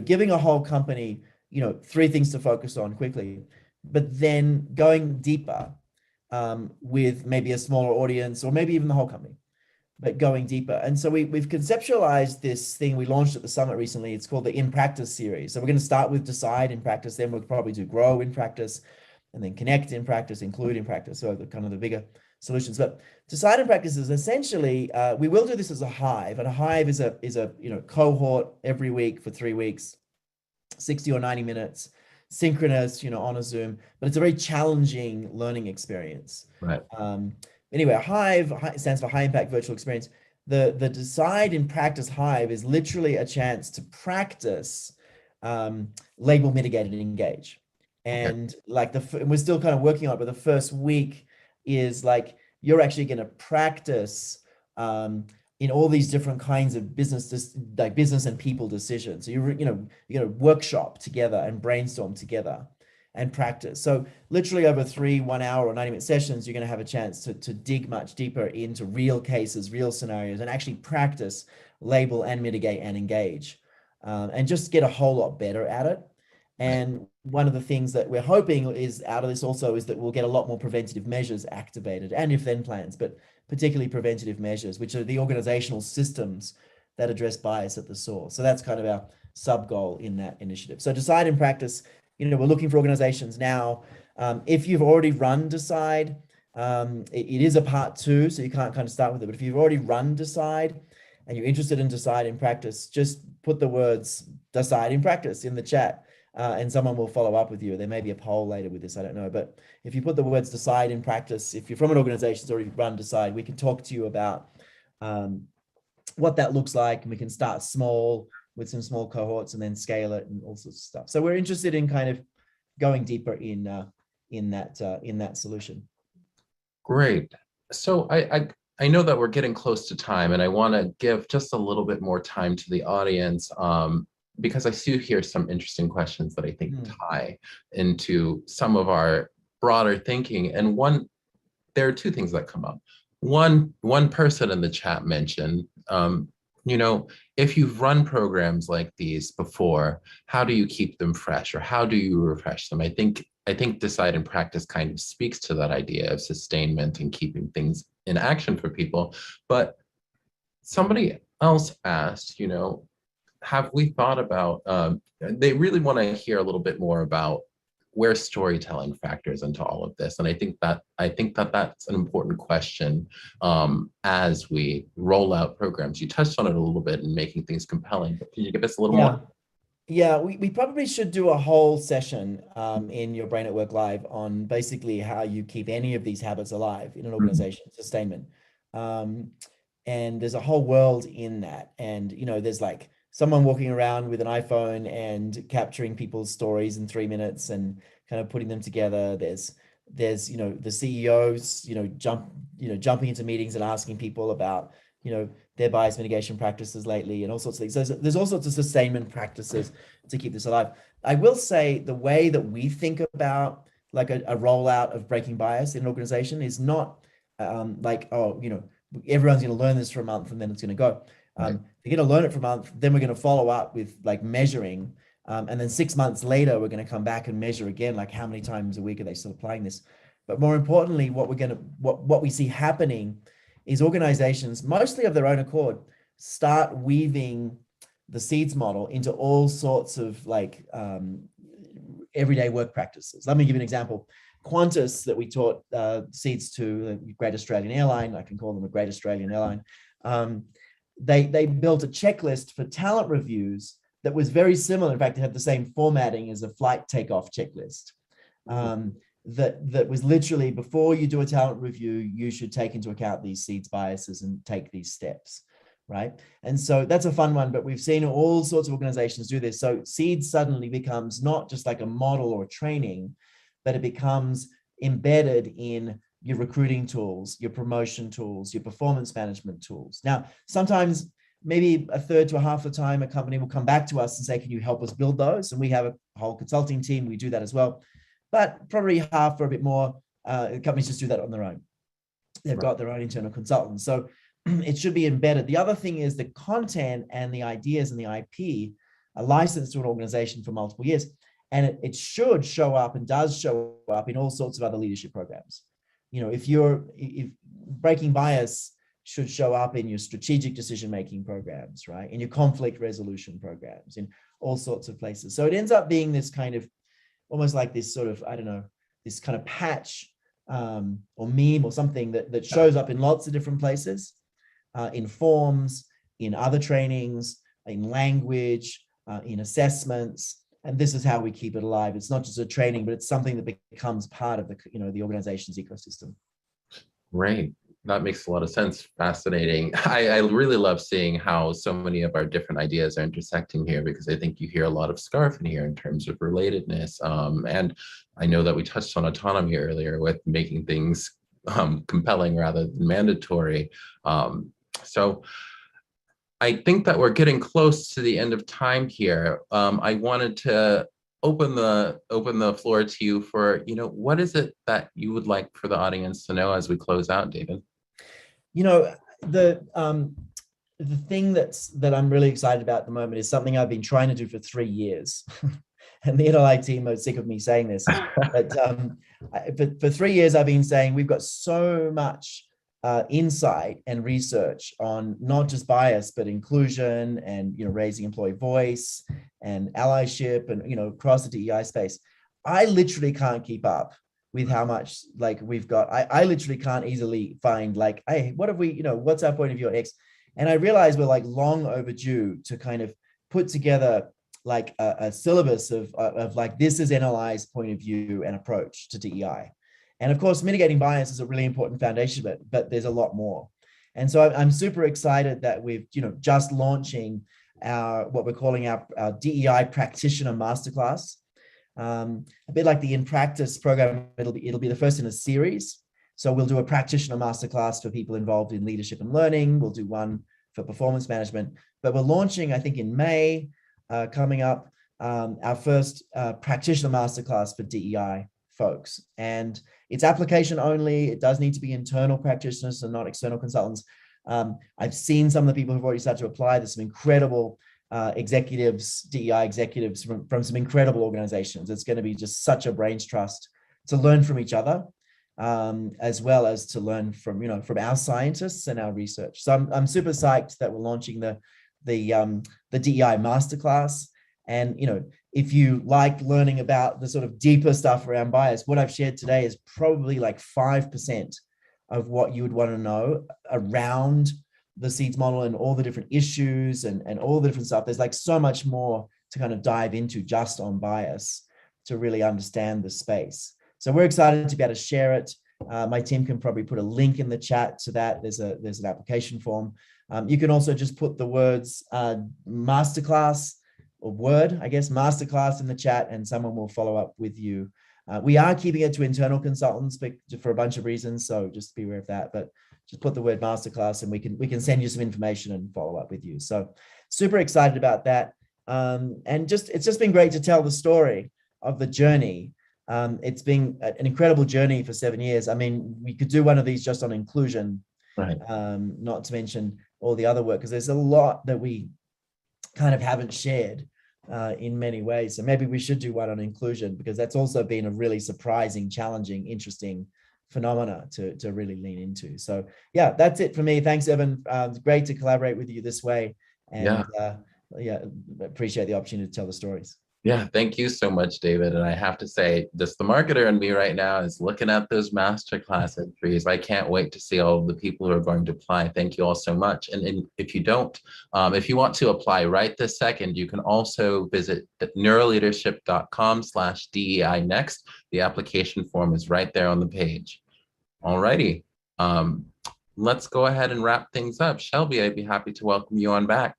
giving a whole company, 3 things to focus on quickly, but then going deeper with maybe a smaller audience or maybe even the whole company, but going deeper. And so we've conceptualized this thing we launched at the summit recently. It's called the In Practice series. So we're going to start with Decide in Practice, then we'll probably do Grow in Practice, and then Connect in Practice, Include in Practice. So the kind of the bigger solutions. But Decide in Practice is essentially, we will do this as a hive, and a hive is a cohort every week for 3 weeks, 60 or 90 minutes, synchronous, on a Zoom, but it's a very challenging learning experience. Right. Anyway, Hive stands for High Impact Virtual Experience. The Decide in Practice Hive is literally a chance to practice label, mitigate, and engage. And like we're still kind of working on it, but the first week is like you're actually going to practice in all these different kinds of business and people decisions. So you're going to workshop together and brainstorm together and practice. So literally over 3 1-hour or 90-minute sessions, you're going to have a chance to dig much deeper into real cases, real scenarios, and actually practice, label, and mitigate and engage, and just get a whole lot better at it. And one of the things that we're hoping is out of this also is that we'll get a lot more preventative measures activated, and if then plans, but particularly preventative measures, which are the organizational systems that address bias at the source. So that's kind of our sub goal in that initiative. So Decide in Practice, we're looking for organizations now. If you've already run Decide, it is a part 2, so you can't kind of start with it. But if you've already run Decide and you're interested in Decide in Practice, just put the words Decide in Practice in the chat, and someone will follow up with you. There may be a poll later with this, I don't know. But if you put the words Decide in Practice, if you're from an organization that's already run Decide, we can talk to you about what that looks like, and we can start small with some small cohorts and then scale it and all sorts of stuff. So we're interested in kind of going deeper in that solution. Great. So I know that we're getting close to time, and I want to give just a little bit more time to the audience, because I see here some interesting questions that I think tie into some of our broader thinking. And there are 2 things that come up. One person in the chat mentioned, if you've run programs like these before, how do you keep them fresh, or how do you refresh them? I think Decide in Practice kind of speaks to that idea of sustainment and keeping things in action for people. But somebody else asked, have we thought about, they really want to hear a little bit more about where storytelling factors into all of this. And I think that that's an important question as we roll out programs. You touched on it a little bit in making things compelling, but can you give us a little more? Yeah, we probably should do a whole session in your Brain at Work Live on basically how you keep any of these habits alive in an organization, sustainment. And there's a whole world in that. And, there's like someone walking around with an iPhone and capturing people's stories in 3 minutes and kind of putting them together. There's the CEOs jumping into meetings and asking people about their bias mitigation practices lately and all sorts of things. So there's all sorts of sustainment practices to keep this alive. I will say the way that we think about like a rollout of breaking bias in an organization is not like, oh, everyone's going to learn this for a month and then it's going to go. They're going to learn it for a month, then we're going to follow up with like measuring. And then 6 months later, we're going to come back and measure again, like how many times a week are they still applying this? But more importantly, what we see happening is organizations, mostly of their own accord, start weaving the SEEDS model into all sorts of like everyday work practices. Let me give you an example. Qantas, that we taught SEEDS to, the Great Australian Airline, I can call them a Great Australian Airline. They built a checklist for talent reviews that was very similar. In fact, it had the same formatting as a flight takeoff checklist. That was literally, before you do a talent review, you should take into account these SEEDS biases and take these steps, right? And so that's a fun one, but we've seen all sorts of organizations do this. So SEEDS suddenly becomes not just like a model or training, but it becomes embedded in your recruiting tools, your promotion tools, your performance management tools. Now, sometimes maybe a third to a half the time, a company will come back to us and say, can you help us build those? And we have a whole consulting team, we do that as well. But probably half or a bit more, companies just do that on their own. They've got their own internal consultants. So it should be embedded. The other thing is the content and the ideas and the IP are licensed to an organization for multiple years. And it should show up and does show up in all sorts of other leadership programs. If breaking bias should show up in your strategic decision-making programs, right? In your conflict resolution programs, in all sorts of places. So it ends up being this kind of, almost like this sort of, I don't know, this kind of patch or meme or something that shows up in lots of different places, in forms, in other trainings, in language, in assessments. And this is how we keep it alive. It's not just a training, but it's something that becomes part of the organization's ecosystem. Right. That makes a lot of sense. Fascinating. I really love seeing how so many of our different ideas are intersecting here, because I think you hear a lot of scarf in here in terms of relatedness. And I know that we touched on autonomy earlier with making things compelling rather than mandatory. So I think that we're getting close to the end of time here. I wanted to open the floor to you for, what is it that you would like for the audience to know as we close out, David? The thing that I'm really excited about at the moment is something I've been trying to do for 3 years. And the NLI team are sick of me saying this, but for 3 years, I've been saying we've got so much insight and research on not just bias, but inclusion and, raising employee voice and allyship and, across the DEI space. I literally can't keep up with how much we've got. I literally can't easily find hey, what have we, what's our point of view on X? And I realize we're long overdue to kind of put together a syllabus of this is NLI's point of view and approach to DEI. And of course, mitigating bias is a really important foundation, but there's a lot more. And so I'm super excited that we've, just launching what we're calling our DEI practitioner masterclass. A bit like the In Practice program, it'll be the first in a series. So we'll do a practitioner masterclass for people involved in leadership and learning. We'll do one for performance management, but we're launching, I think in May, coming up, our first practitioner masterclass for DEI folks. And it's application only. It does need to be internal practitioners and not external consultants. I've seen some of the people who've already started to apply. There's some incredible executives, DEI executives from some incredible organizations. It's going to be just such a brains trust to learn from each other, as well as to learn from, from our scientists and our research. So I'm super psyched that we're launching the DEI masterclass. And, if you like learning about the sort of deeper stuff around bias, what I've shared today is probably 5% of what you would want to know around the SEEDS model and all the different issues and all the different stuff. There's so much more to kind of dive into just on bias to really understand the space. So we're excited to be able to share it. My team can probably put a link in the chat to that. There's an application form. You can also just put the words masterclass or word, I guess, masterclass in the chat, and someone will follow up with you. We are keeping it to internal consultants for a bunch of reasons, so just be aware of that. But just put the word masterclass, and we can send you some information and follow up with you. So super excited about that. And it's just been great to tell the story of the journey. It's been an incredible journey for 7 years. I mean, we could do one of these just on inclusion, Right. Not to mention all the other work, because there's a lot that we kind of haven't shared in many ways. So maybe we should do one on inclusion, because that's also been a really surprising, challenging, interesting phenomena to really lean into. So yeah, that's it for me. Thanks, Evan. It's great to collaborate with you this way. And yeah, appreciate the opportunity to tell the stories. Yeah, thank you so much, David. And I have to say, just the marketer in me right now is looking at those masterclass entries. I can't wait to see all of the people who are going to apply. Thank you all so much. And if you don't, if you want to apply right this second, you can also visit neuroleadership.com/DEI next. The application form is right there on the page. All righty. Let's go ahead and wrap things up. Shelby, I'd be happy to welcome you on back.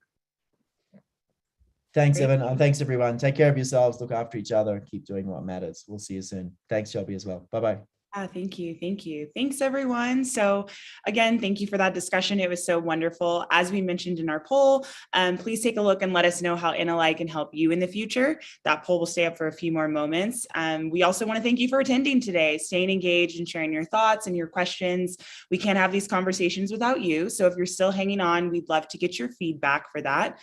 Thanks, Evan. Thanks, everyone. Take care of yourselves. Look after each other. Keep doing what matters. We'll see you soon. Thanks, Shelby, as well. Bye-bye. Thank you. Thank you. Thanks, everyone. So again, thank you for that discussion. It was so wonderful. As we mentioned in our poll, please take a look and let us know how NLI can help you in the future. That poll will stay up for a few more moments. We also want to thank you for attending today, staying engaged and sharing your thoughts and your questions. We can't have these conversations without you. So if you're still hanging on, we'd love to get your feedback for that.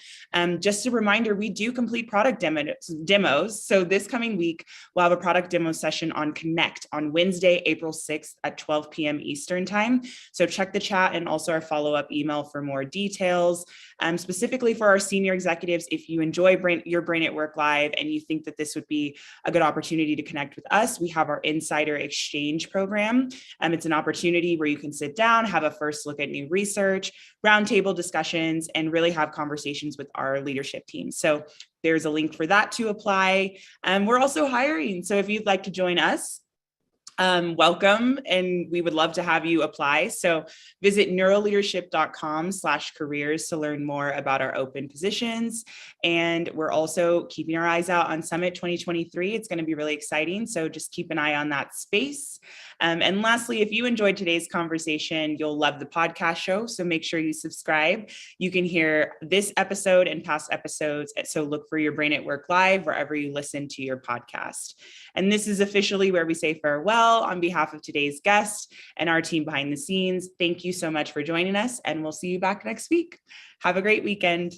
Just a reminder, we do complete product demos. So this coming week, we'll have a product demo session on Connect on Wednesday, April 6th at 12 p.m. Eastern time. So check the chat and also our follow-up email for more details. Specifically for our senior executives, if you enjoy your Brain at Work Live and you think that this would be a good opportunity to connect with us, we have our Insider Exchange program. It's an opportunity where you can sit down, have a first look at new research, roundtable discussions, and really have conversations with our leadership team. So there's a link for that to apply. We're also hiring. So if you'd like to join us, welcome, and we would love to have you apply. So visit neuroleadership.com/careers to learn more about our open positions. And we're also keeping our eyes out on Summit 2023. It's going to be really exciting. So just keep an eye on that space. And lastly, if you enjoyed today's conversation, you'll love the podcast show. So make sure you subscribe. You can hear this episode and past episodes. So look for your Brain at Work Live wherever you listen to your podcast. And this is officially where we say farewell. On behalf of today's guest and our team behind the scenes, thank you so much for joining us, and we'll see you back next week. Have a great weekend.